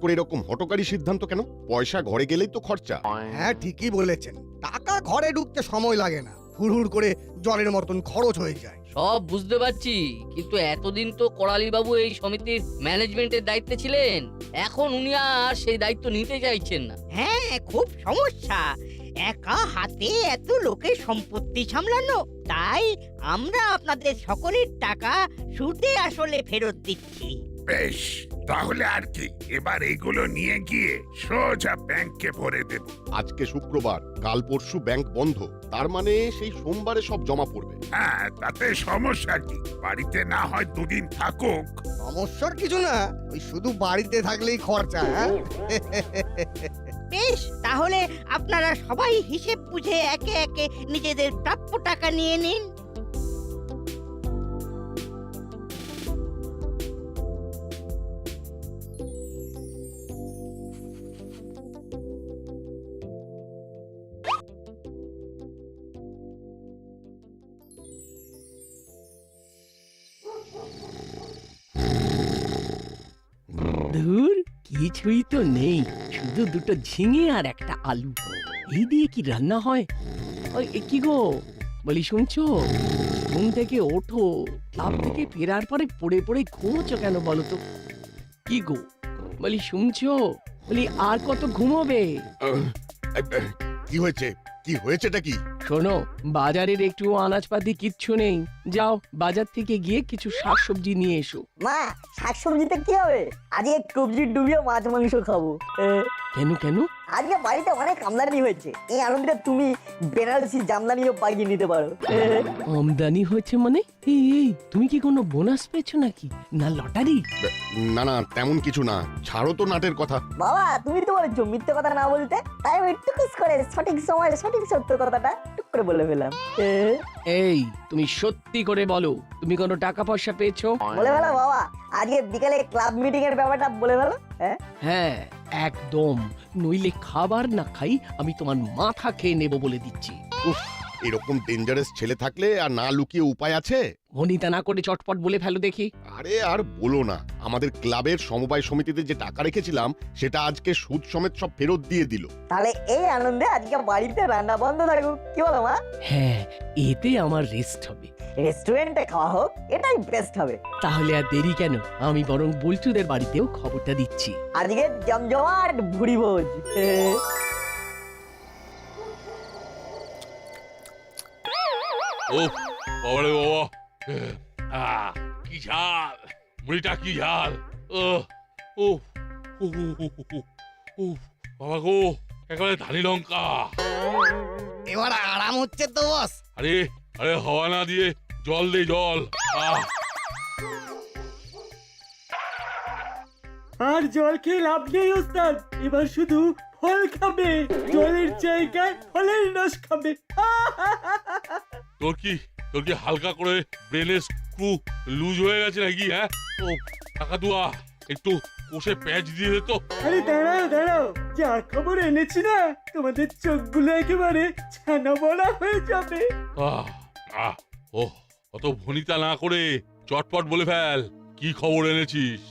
করে এরকম হঠকারী সিদ্ধান্ত কেন? পয়সা ঘরে গেলেই তো খরচা। হ্যাঁ, ঠিকই বলেছেন। টাকা ঘরে ঢুকতে সময় লাগে না, হুড় করে জলের মতন খরচ হয়ে যায়। সব বুঝতে পারছি, কিন্তু এতদিন তো করালি বাবু এই সমিতির ম্যানেজমেন্টের দায়িত্বে ছিলেন, এখন উনি আর সেই দায়িত্ব নিতে চাইছেন না। হ্যাঁ, খুব সমস্যা। একা হাতে এত লোকের সম্পত্তি সামলানো, তাই আমরা আপনাদের সকলের টাকা সুদে আসলে ফেরত দিচ্ছি। বেশ, তাহলে আর কি, এবার এগুলো নিয়ে গিয়ে সোজা ব্যাংকে ভরে দেব। আজকে শুক্রবার, কাল পরশু ব্যাংক বন্ধ, তার মানে সেই সোমবারে সব জমা পড়বে। হ্যাঁ, তাতে সমস্যা কি? বাড়িতে না হয় দুদিন থাকুক। সমস্যার কিছু না, ওই শুধু বাড়িতে থাকলেই খরচা। হ্যাঁ, বেশ, তাহলে আপনারা সবাই হিসেব বুঝে একে একে নিজেদের প্রাপ্য টাকা নিয়ে নিন। ধুর, কিছুই তো নেই, শুধু দুটো ঝিঙে আর একটা আলু। এই দিয়ে কি রান্না হয়? ওই কি গো, বলি শুনছো? ঘুম থেকে ওঠো, ক্লাব থেকে ফেরার পরে পড়ে পড়ে ঘুমোছো কেন বলো তো? কি গো, বলি শুনছো? বলি আর কত ঘুমোবে? কি হয়েছে? কি হয়েছেটা কি? শোনো, বাজারের একটু আনাজপাতি কিচ্ছু নেই, যাও বাজার থেকে গিয়ে কিছু শাকসবজি নিয়ে এসো। মা, শাকসবজিতে কি হবে? আজকে কবজি ডুবিয়ে মাছ মাংস খাবো। কেন কেন? আজকে বাড়িতে অনেক আমদানি হয়েছে, এই আনন্দে তুমি বেনারসি জামদানিও পাইয়ে নিতে পারো। আমদানি হয়েছে মানে? এই তুমি কি কোনো বোনাস পেয়েছো নাকি, না লটারি? না না, তেমন কিছু না, ছাড়ো তো নাটের কথা। বাবা, তুমি তো বলেছো মিথ্যে কথা না বলতে, তাই আমি টুকুস করে সঠিক সময় সঠিক সত্য কথাটা টুক করে বলে ফেলাম। এই তুমি সত্যি করে বলো, তুমি কোনো টাকা পয়সা পেয়েছো? বলে ফেলো বাবা, আজকে বিকালে ক্লাব মিটিং এর ব্যাপারটা বলে ফেলো। হ্যাঁ, একদম, নইলে খাবার না খাই আমি তোমার মাথা খেয়ে নেব বলে দিচ্ছি। উফ, এরকম ডেঞ্জারাস ছেলে থাকলে আর না লুকিয়ে উপায় আছে? ভনিতা না করে চটপট বলে ফেলো দেখি। আরে আর বলো না, আমাদের ক্লাবের সমবায় সমিতিতে যে টাকা রেখেছিলাম সেটা আজকে সুদ সমেত সব ফেরত দিয়ে দিল। তাহলে এই আনন্দে আজকে বাড়িতে রান্না বন্ধ থাকুক, কি বলো মা? হ্যাঁ, এতে আমার রেস্ট হবে। রেস্টুরেন্টে খাওয়া হোক, এটাই বেস্ট হবে। তাহলে আর দেরি কেন, আমি বরং বল্টুদের বাড়িতেও খবরটা দিচ্ছি। আজকে জমজমাট ভুড়ি ভোজ। ও বাবারে বাবা, কি ঝাল, মুড়িটা কি ঝাল। ও ও ও ও বাবা গো, একেবারে ধানি লঙ্কা। এবার আরাম হচ্ছে তো বস? আরে আরে, হাওয়া না দিয়ে জল দে, জল। আর জল খেয়ে লাভ নেই ওস্তাদ, এবার শুধু ফল খাবে, জলের জায়গায় ফলের রস খাবে। তোর কি হালকা করে ব্রেনের স্ক্রু লুজ হয়ে গেছে নাকি? হ্যাঁ, ও কাকাতুয়া, একটু কষে প্যাচ দিয়ে দে তো। আরে দাঁড়াও দাঁড়াও, যা খবর এনেছি না, তোমাদের চোখগুলো একেবারে ছানা বড়া হয়ে যাবে। ও অত ভনিতা না করে চটপট বলে ফেল, কি খবর এনেছিস?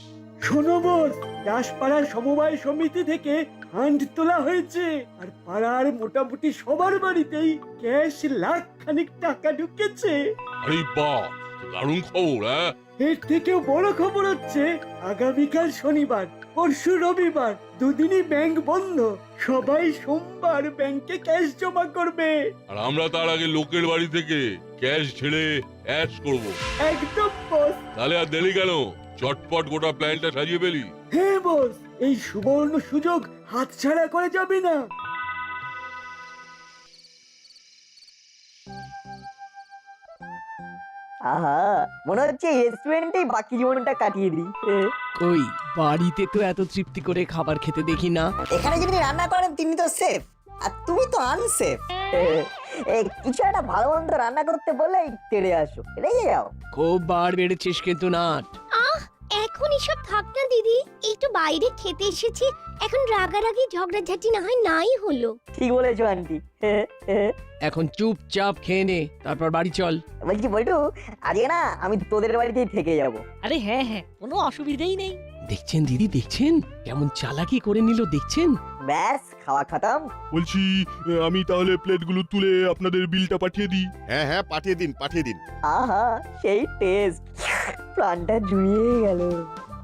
শোনো বোস, দাসপাড়ার সমবায় সমিতি থেকে ফান্ড তোলা হয়েছে, আর পাড়ার মোটামুটি সবার বাড়িতেই ক্যাশ লাখ খানিক টাকা ঢুকেছে। আরে বাহ, দারুণ খবর। হ্যাঁ, এর থেকেও বড় খবর হচ্ছে, আগামীকাল শনিবার, পরশু রবিবার, দুদিনই ব্যাংক বন্ধ, সবাই সোমবার ব্যাংকে ক্যাশ জমা করবে। আর আমরা তার আগে লোকের বাড়ি থেকে ক্যাশ ছেড়ে অ্যাশ করব। একদম বস। তাহলে আর দেরি কেন, চটপট গোটা প্ল্যানটা সাজিয়ে ফেলি। হ্যাঁ বস, এই সুবর্ণ সুযোগ হাতছাড়া করে যাবে না। আহা, মনে হচ্ছে রেস্টুরেন্টেই বাকি জীবনটা কাটিয়ে দিই। কই, বাড়িতে তো এত তৃপ্তি করে খাবার খেতে দেখি না। এখানে যিনি রান্না করেন তিনি তো সেফ, আর তুমি তো আনসেফ। কিছু একটা ভালো মন্দ রান্না করতে বললেই তেড়ে আসো, রেগে যাও। খুব বার বেড়েছিস কিন্তু নাট। এখন এসব থাক না দিদি, একটু বাইরে খেতে এসেছি, এখন রাগারাগি ঝগড়াঝাটি না হয় নাই হলো। ঠিক বলেছো আন্টি। এখন চুপচাপ খেয়ে নে, তারপর বাড়ি চল। বলছি বল্টু, আজকে না আমি তোদের বাড়িতেই থেকে যাব। আরে হ্যাঁ হ্যাঁ, কোনো অসুবিধাই নেই। দেখছেন দিদি, দেখছেন কেমন চালাকি করে নিল, দেখছেন? ব্যাস খাওয়া খতম। বলছি আমি তাহলে প্লেটগুলো তুলে আপনাদের বিলটা পাঠিয়ে দিই। হ্যাঁ হ্যাঁ, পাঠিয়ে দিন পাঠিয়ে দিন। আহা সেই টেস্ট, প্রাণটা জুড়িয়ে গেল।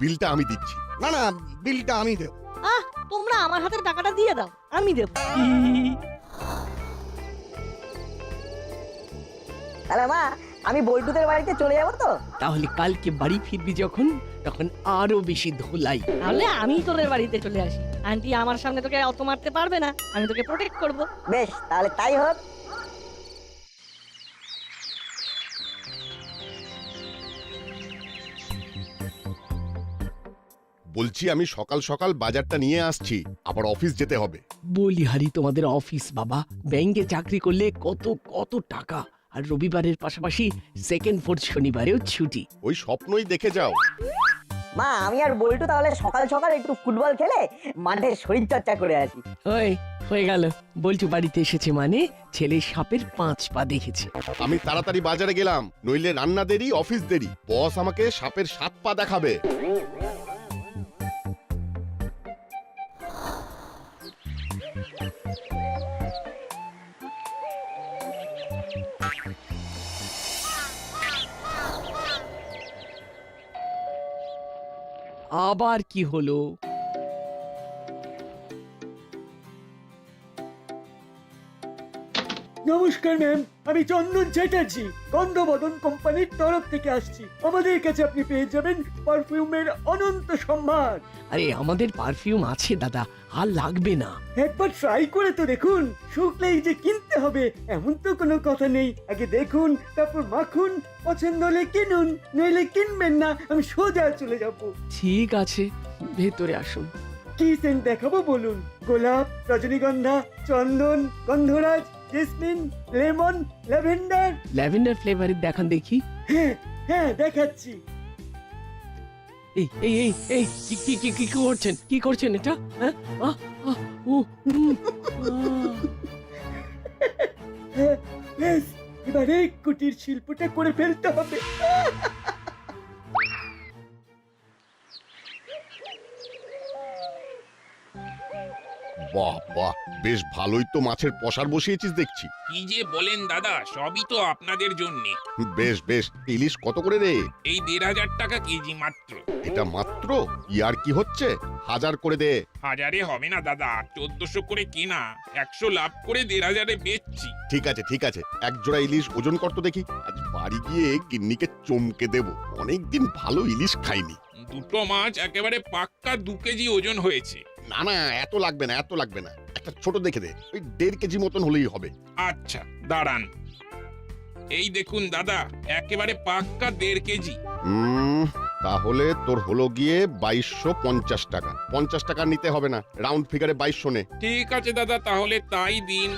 বিলটা আমি দিচ্ছি। না না, বিলটা আমি দেব। তোমরা আমার হাতে টাকাটা দিয়ে দাও, আমি দেব। তাহলে মা, আমি বল্টুদের বাড়িতে চলে যাবো তো? তাহলে কালকে বাড়ি ফিরবি যখন, তখন আরো বেশি ধোলাই। তাহলে আমি তোদের বাড়িতে চলে আসি। আন্টি আমার সামনে তোকে অত মারতে পারবে না, আমি তোকে প্রোটেক্ট করব। বেশ, তাহলে তাই হোক। বলছি আমি সকাল সকাল বাজারটা নিয়ে আসছি, আবার অফিস যেতে হবে। বলি হারি, তোমাদের অফিস বাবা, ব্যাংকে চাকরি করলে কত কত টাকা, আর রবিবারের পাশাপাশি সেকেন্ড ফোর্থ শনিবারেও ছুটি। ওই স্বপ্নই দেখে যাও। মা, আমি আর বল্টু তাহলে সকাল সকাল একটু ফুটবল খেলে মাঠে শরীর চর্চা করে আসি। হয়ে গেল। বলছো বাড়িতে এসেছে মানে ছেলে সাপের 5 পা দেখেছে। আমি তাড়াতাড়ি বাজারে গেলাম, নইলে রান্না দেরি, অফিস দেরি। বস আমাকে সাপের 7 পা দেখাবে। আবার কি হলো? নমস্কার ম্যাম, আমি চন্দন চ্যাটার্জি, গন্ধবদন কোম্পানির তরফ থেকে আসছি। আমাদের কাছে আপনি পেয়ে যাবেন পারফিউমের অনন্ত সম্ভার। আরে আমাদের পারফিউম আছে দাদা, আর লাগবে না। একবার ট্রাই করে তো দেখুন, শুকলেই যে কিনতে হবে এমন তো কোনো কথা নেই। আগে দেখুন, তারপর মাখুন, পছন্দ হলে কিনুন, নইলে কিনবেন না, আমি সোজা চলে যাব। ঠিক আছে, ভেতরে আসুন। কি সেন্ট দেখাবো বলুন? গোলাপ, রজনীগন্ধা, চন্দন, গন্ধরাজ, জেসমিন, লেমন, ল্যাভেন্ডার? ল্যাভেন্ডার ফ্লেভারের দেখান দেখি। হ্যাঁ হ্যাঁ, দেখাচ্ছি। এই এই এই এই কি কি কি কি করছেন, কি করছেন এটা? হ্যাঁ, হ্যাঁ, ব্যাস, এবারে কুটির শিল্পটা করে ফেলতে হবে। বাহ বাহ, বেশ ভালোই তো মাছের পসার বসিয়েছিস দেখছি। কি যে বলেন দাদা, সবই তো আপনাদের জন্য। বেশ বেশ, ইলিশ কত করে রে? এই 1500 টাকা কেজি মাত্র। এটা মাত্র? ইয়ার কি হচ্ছে? 1000 করে দে। হাজারে হবে না দাদা, 1400 করে কেনা, 100 লাভ করে 1500-এ বেচছি। ঠিক আছে ঠিক আছে, এক জোড়া ইলিশ ওজন কর তো দেখি। আজ বাড়ি গিয়ে গিন্নিকে চমকে দেব, অনেকদিন ভালো ইলিশ খাইনি। দুটো মাছ একেবারে পাক্কা 2 কেজি ওজন হয়েছে। না না, এত লাগবে না, এত লাগবে না, একটা ছোট দেখে দে, ওই 1.5 কেজি মতন হলেই হবে। আচ্ছা দাঁড়ান, এই দেখুন দাদা, একেবারে পাক্কা 1.5 কেজি। তাহলে তোর হলো গিয়ে 2250 টাকা। 50 টাকা নিতে হবে না, রাউন্ড ফিগারে 2200 নে। ঠিক আছে দাদা, তাহলে তাই দিন।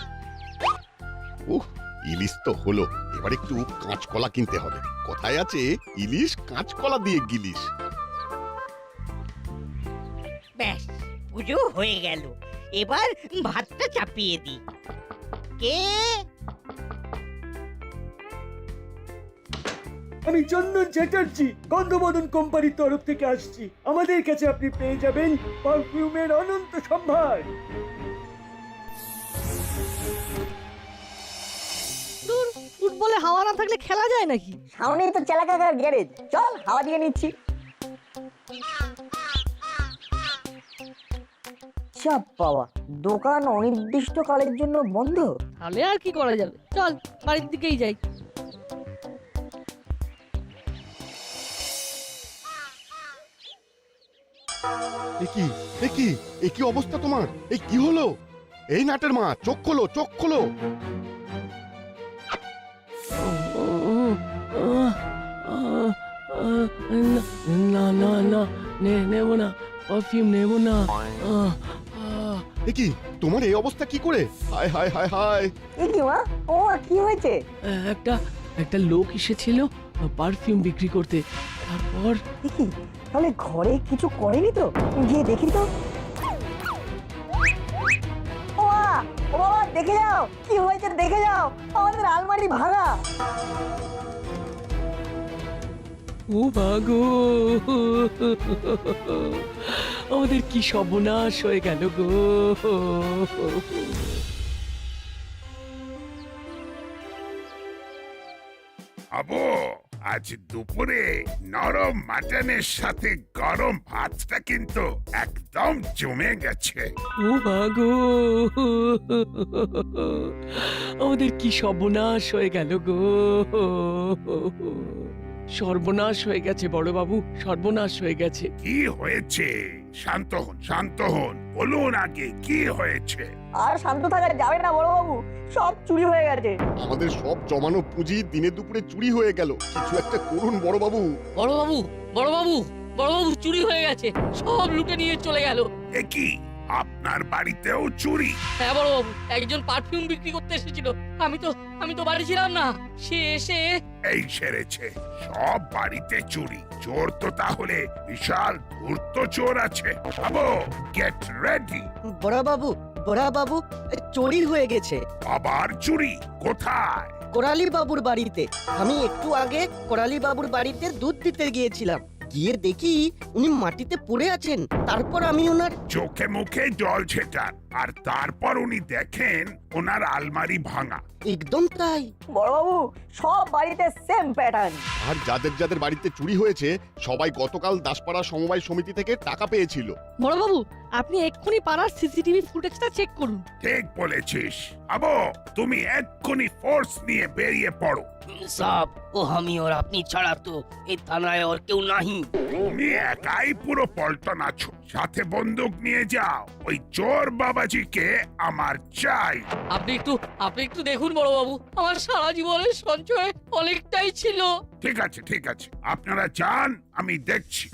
ইলিশ তো হলো, এবার একটু কাঁচকলা কিনতে হবে। কথায় আছে, ইলিশ কাঁচকলা দিয়ে গিলিশ। ব্যাস, পুজো হয়ে গেল। এবার ভাতটা চাপিয়ে দিই। কে? আমি চন্দন চ্যাটার্জি, গন্ধবদন কোম্পানির তরফ থেকে আসছি। আমাদের কাছে আপনি পেয়ে যাবেন পারফিউমের অনন্ত সম্ভার। ফুটবলে হাওয়া না থাকলে খেলা যায় নাকি? সামনেই তো চালাকাকার গ্যারেজ, চল হাওয়া দিয়ে নিচ্ছি। চাপ বাবা, দোকান অনির্দিষ্টকালের জন্য বন্ধ। তাহলে আর কি করা যাবে, চল বাড়ির দিকেই যাই। এ কি অবস্থা তোমার? এই কি হলো? এই নাটের মা, চোখ খোলো, চোখ খোলো। না না না, নেব না, পারফিউম নেব না। এ কি, তোমার এই অবস্থা কি করে? হায় হায় হায় হায়। এ কি মা, ও কি হয়েছে? একটা লোক এসেছিল পারফিউম বিক্রি করতে, তারপর দেখি, তাহলে ঘরে কিছু করেনি তো? গিয়ে দেখি তো। ও বাবা, দেখে যাও কি হয়েছে, দেখে যাও, আমাদের আলমারি ভাঙা। ও বাগো, আমাদের কি সর্বনাশ হয়ে গেল গো। আবো, আজ দুপুরে নরম মাটনের সাথে গরম ভাতটা কিন্তু একদম জমে গেছে। ও বাগো, আমাদের কি সর্বনাশ হয়ে গেল গো। সর্বনাশ হয়ে গেছে বড় বাবু, সর্বনাশ হয়ে গেছে। কি হয়েছে? শান্ত হন, শান্ত হন, বলুন আগে কি হয়েছে? আর শান্ত থাকা যাবে না বড়বাবু, সব চুরি হয়ে গেছে। আমাদের সব জমানো পুঁজি দিনে দুপুরে চুরি হয়ে গেল। কিছু একটা করুন বড়বাবু। বড়বাবু বড়বাবু বড়বাবু চুরি হয়ে গেছে, সব লুটে নিয়ে চলে গেল। এ কি, আপনার বাড়িতেও চুরি? হ্যাঁ বড়বাবু, একজন পারফিউম বিক্রি করতে এসেছিল, আমি তো বাড়ি ছিলাম না, সে এসে এই সেরেছে, সব বাড়িতে চুরি। চোর তো তাহলে বিশাল ধূর্ত চোর আছে। আবো, গেট রেডি। বড়াবাবু, চুরি হয়ে গেছে আবার চুরি? কোথায়? কোরালি বাবুর বাড়িতে। আমি একটু আগে কোরালি বাবুর বাড়িতে দুধ দিতে গিয়েছিলাম, গিয়ে দেখি উনি মাটিতে পড়ে আছেন। তারপর আমি ওনার চোখে মুখে জল ছেটান, আর তারপর উনি দেখেন ওনার আলমারি ভাঙা। একদম তাই। বড়বাবু, সব বাড়িতে সেম প্যাটার্ন। আর যাদের যাদের বাড়িতে চুরি হয়েছে সবাই গতকাল দাসপাড়া সমবায় সমিতি থেকে টাকা পেয়েছিল। বড়বাবু, আপনি এক্ষুনি পাড়ার সিসিটিভি ফুটেজটা চেক করুন। ঠিক বলেছিস। আবো, তুমি এক্ষুনি ফোর্স নিয়ে বেরিয়ে পড়ো। সাব, ও আমি আর আপনি ছাড়া তো এই থানায় আর কেউ নাহি। তুমি একাই পুরো পল্টন আছো, সাথে বন্দুক নিয়ে যাও। ওই চোর বাবাজিকে আমার চাই। আপনি একটু দেখুন বড়বাবু, আমার সারা জীবনের সঞ্চয় অনেকটাই ছিল। ঠিক আছে, ঠিক আছে, আপনারা যান, আমি দেখছি।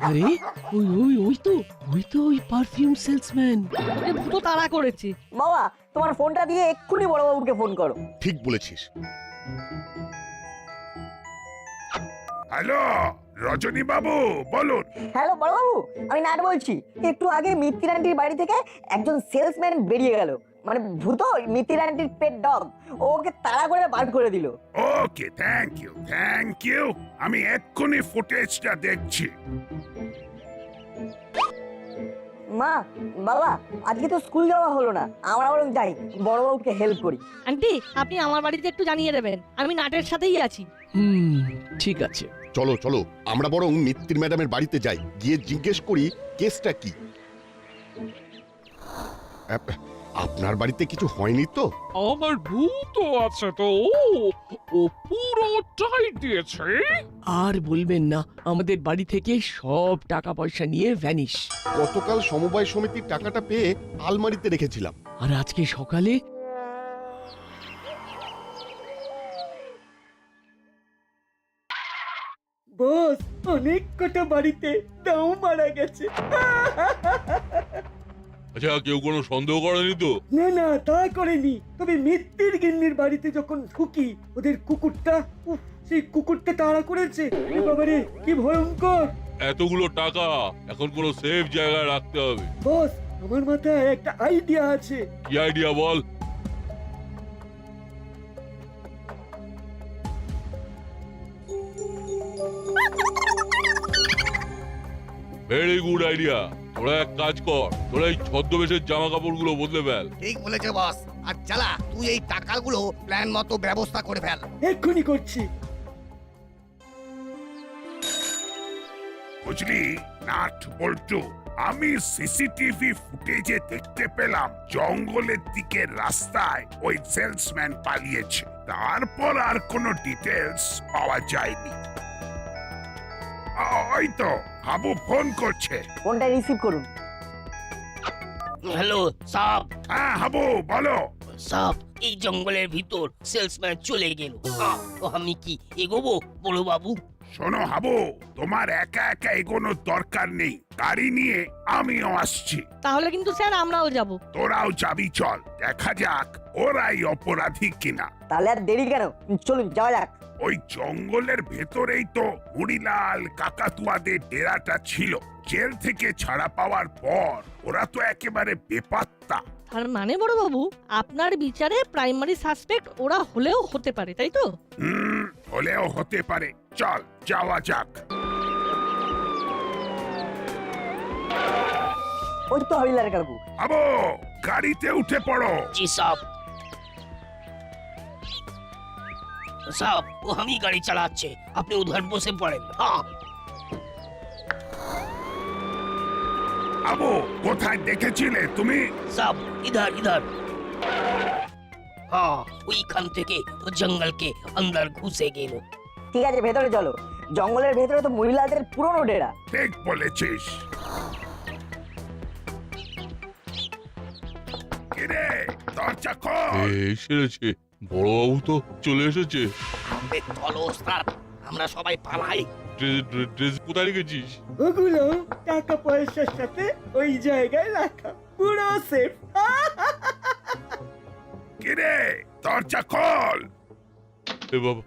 আরে ওই তো ওই পারফিউম সেলসম্যান। ভূত তাড়া করেছে। বাবা, তোমার ফোনটা দিয়ে এক্ষুনি বড়বাবুকে ফোন করো। ঠিক বলেছিস। হ্যালো, রজনী বাবু, বলুন। হ্যালো বড়বাবু, আমি নাট বলছি। একটু আগে মিত্তির আন্টির বাড়ি থেকে একজন সেলসম্যান বেরিয়ে গেল। মানে ভূত মিত্তির আন্টির পেট ডগ, ওকে তাড়া করে বার করে দিল। ওকে, থ্যাংক ইউ, থ্যাংক ইউ। আমি এক্ষুনি ফুটেজটা দেখছি। মা, বাবা, আজকে তো স্কুল যাওয়া হলো না, আমরা বরং যাই, বড়বাবুকে হেল্প করি। আন্টি, আপনি আমার বাড়িতে একটু জানিয়ে দেবেন, আমি নাটের সাথেই আছি। ঠিক আছে। চলো চলো, আমরা বরং মিত্তির ম্যাডামের বাড়িতে যাই, গিয়ে জিজ্ঞেস করি কেসটা কি। আপনার বাড়িতে কিছু হয়নি তো? আমার ভূত আছে তো, ও পুরোটাই দিয়েছে। আর বলবেন না, আমাদের বাড়ি থেকে সব টাকা পয়সা নিয়ে ভ্যানিশ। গতকাল সমবায় সমিতির টাকাটা পেয়ে আলমারিতে রেখেছিলাম। আর আজকে সকালে বস, অনেক কটা বাড়িতে দাও মারা গেছে। আচ্ছা, কেউ কোনো সন্দেহ করেনি তো? না, তা করেনি। তবে মিত্তির গিন্নির বাড়িতে যখন ঢুকি, ওদের কুকুরটা, সেই কুকুরটা তাড়া করেছে। এ বাবারে, কি ভয়ঙ্কর! এতগুলো টাকা এখন কোনো সেফ জায়গায় রাখতে হবে। বস, আমার মাথায় একটা আইডিয়া আছে। কি আইডিয়া বল? Very good idea. তোরা এক কাজ কর, তোরা এই ছদ্মবেশের জামা কাপড়গুলো বদলে ফেল। ঠিক বলেছে বস। আর চালা, তুই এই টাকাগুলো প্ল্যান মতো ব্যবস্থা করে ফেল। এক্ষুনি করছি। বুঝলি নাট বল্টু, আমি সিসিটিভি ফুটেজে দেখতে পেলাম জঙ্গলের দিকে রাস্তায় ওই সেলসম্যান পালিয়েছে। তারপর আর কোনো ডিটেলস পাওয়া যায়নি। ওই তো হাবু ফোন করছে। ফোনটা রিসিভ করুন। Hello sub. হ্যাঁ হাবু, বলো। সাব, এই জঙ্গলের ভিতর সেলসম্যান চলে গেল। আমি কি এগোবো বড় বাবু? শোনো হাবু, তোমার একা একা এগোনোর দরকার নেই, গাড়ি নিয়ে আমিও আসছি। তাহলে কিন্তু স্যার আমরাও যাব। তোরাও যাবি, চল দেখা যাক ওরাই অপরাধী কিনা। তাহলে আর দেরি কেন, চলুন যাওয়া যাক। ওই জঙ্গলের ভেতরেই তো মুড়িলাল কাকাতুয়াদের ডেরাটা ছিল। জেল থেকে ছাড়া পাওয়ার পর ওরা তো একেবারে বেপাত্তা। তার মানে বড়বাবু আপনার বিচারে প্রাইমারি সাসপেক্ট ওরা হলেও হতে পারে, তাই তো? হলেও হতে পারে। চল যাওয়া যাক। ওই তো হরিলাল কাকু। আবো গাড়িতে উঠে পড়ো। জি সাব। সাব ও আমি গাড়ি চালাচ্ছে, আপনি উধার বসে পড়েন। হ্যাঁ আবো কোথায় দেখেছিলে তুমি? সাব ইধার ইধার। হ্যাঁ ওইখান থেকে জঙ্গল কে অন্দর ঘুষে গেল। ঠিক আছে, ভেতরে চলো। জঙ্গলের ভেতরে তো মহিলাদের পুরনো ডেরা। ঠিক বলেছিস। কিরে দরজা খোল। এসেছে, বড়বাবু তো চলে এসেছে। আমাদের চলো ওস্তাদ, আমরা সবাই পালাই। ড্রেস কোথায় রেখেছিস? ওগুলো টাকা পয়সার সাথে ওই জায়গায় রাখা, পুরো সেফ। কিরে দরজা খোল। এ বাবা,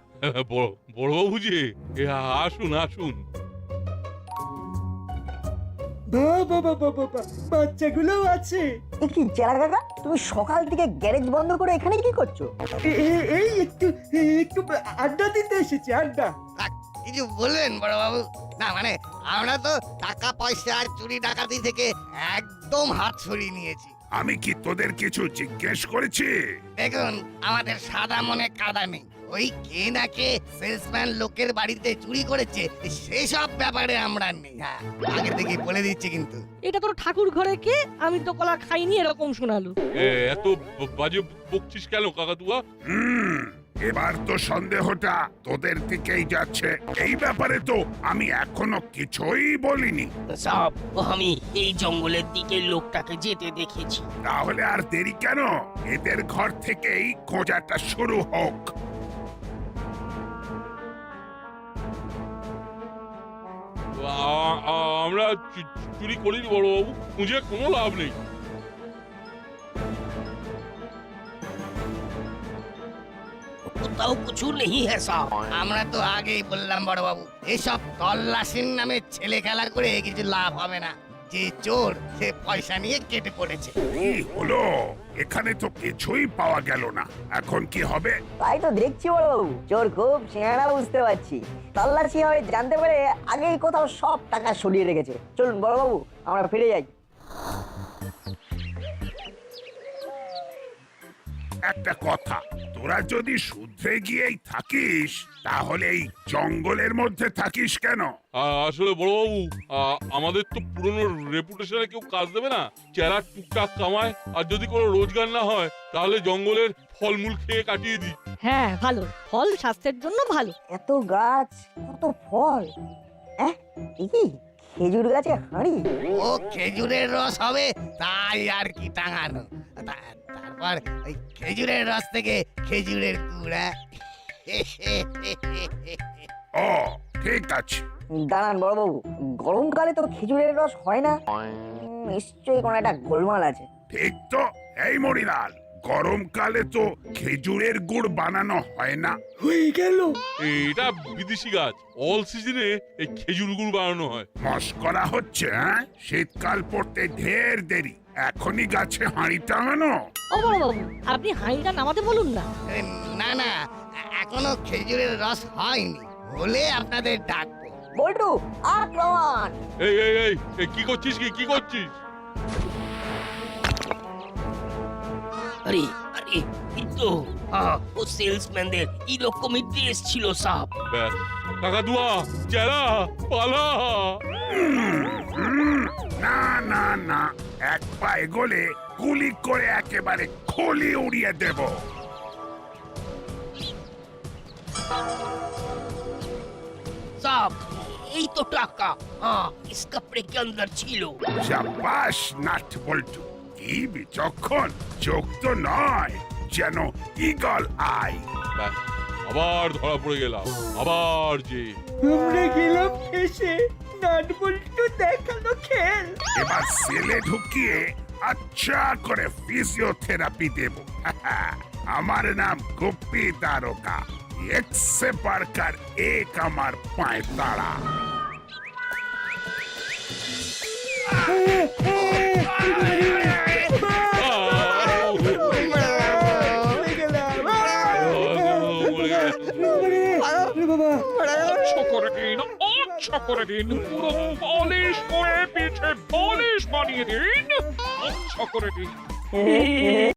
বড়বাবু যে, এ আসুন আসুন। বাবা বাবা বাবা, বাচ্চাগুলো আছে। এ কি চেলা কাকা, তুমি সকাল থেকে গ্যারেজ বন্ধ করে এখানে কি করছো? এই একটু একটু আড্ডা দিতে এসেছি, আড্ডা। কিছু বললেন বড় বাবু? না মানে আমরা তো টাকা পয়সা আর চুরি ডাকাতি থেকে একদম হাত সরিয়ে নিয়েছি। আমি কি তোদের কিছু জিজ্ঞেস করেছি? দেখুন, আমাদের সাদা মনে কাদা নেই। ওই কে না কে সেলসম্যান লোকের বাড়িতে চুরি করেছে সেসব ব্যাপারে আমরা নেই। হ্যাঁ, আগে থেকে বলে দিচ্ছি কিন্তু। এটা তোর ঠাকুর ঘরে কে? আমি তো কলা খাইনি এরকম শোনালো। এত বাজে বকছিস কেন কাকাতুয়া? এবার তো সন্দেহটা তোদের দিকেই যাচ্ছে। এই ব্যাপারে তো আমি এখনো কিছুই বলিনি। সাব আমি এই জঙ্গলের দিকে লোকটাকে যেতে দেখেছি। তাহলে আর দেরি কেন? এদের ঘর থেকেই খোঁজাটা শুরু হোক। আমরা চুরি করিনি বড়বাবু, খুঁজে কোনো লাভ নেই। কোথাও কিছু নেই হ্যাঁ সাব। আমরা তো আগেই বললাম বড় বাবু, এসব তল্লাশির নামে ছেলে খেলা করে কিছু লাভ হবে না। যে চোর সে পয়সা নিয়ে কেটে পড়েছে। কি হলো? এখানে তো কিছুই পাওয়া গেল না। এখন কি হবে? তাই তো দেখছি বড় বাবু, চোর খুব সিঙ্গারা বুঝতে পারছি। তল্লাশি হয়ে জানতে পারে আগেই কোথাও সব টাকা সরিয়ে রেখেছে। চলুন বড় বাবু, আমরা ফিরে যাই। একটা কথা, তোরা যদি শুধরে গিয়েই থাকিস তাহলে এই জঙ্গলের মধ্যে থাকিস কেন? আসলে বড়বাবু, আমাদের তো পুরনো রেপুটেশনে কেউ কাজ দেবে না। চেরা টুকটাক কামায়, আর যদি কোনো রোজগার না হয় তাহলে জঙ্গলের ফলমূল খেয়ে কাটিয়ে দিই। হ্যাঁ ভালো, ফল স্বাস্থ্যের জন্য ভালো। এত গাছ, কত ফল। কি খেজুর গাছে হাঁড়ি? ও খেজুরের রস হবে তাই আর কি টাঙানো। তারপর ওই খেজুরের রস থেকে খেজুরের গুড়া। ও ঠিক আছে। দাঁড়ান বড় বাবু, গরমকালে তো খেজুরের রস হয় না। নিশ্চয়ই কোনো একটা গোলমাল আছে। ঠিক তো। এই মরিলাল, গরমকালে তো খেজুরের গুড় বানানো হয় না। হয়ে গেল। এটা বিদেশি গাছ, অল সিজনে এই খেজুর গুড় বানানো হয়। মস্করা হচ্ছে? হ্যাঁ, শীতকাল পড়তে ঢের দেরি, এখনই গাছে হাঁড়ি টাঙানো। ও বড়বাবু, আপনি হাঁড়িটা নামাতে বলুন না। না না, এখনো খেজুরের রস হয়নি, হলে আপনাদের ডাকবো। বল্টু, আক্রমণ! এই এই এই এই, কি করছিস? কি করছিস? আরে আরে এই তো ও সেলসম্যানদের এরকমই ড্রেস ছিল সাব। ব্যাস, কাকাতুয়া চেরা পালা। না না না, এক পা এগোলে গুলি করে একেবারে খলি উড়িয়ে দেব। সাব এই তো টাকা, ইস কাপড়ে के अंदर ছিল। শাবাশ নাট বল্টু, কি বিচক্ষণ! চোখ তো নয়, যেন ঈগল আই। ব্যাস, আবার ধরা পড়ে গেলাম। আবার যে আমরা গেলাম ফেসে, নাট বল্টু দেখালো খেল। এবার সেলে ঢুকিয়ে আচ্ছা করে ফিজিওথেরাপি দেব। আমার নাম গুপ্পি তারকা, এক সে বারকার এক আমার পায়ে তাড়া। বাবা করে দিন পুরো পলিশ করে পিঠে পলিশ বানিয়ে দিন করে দিন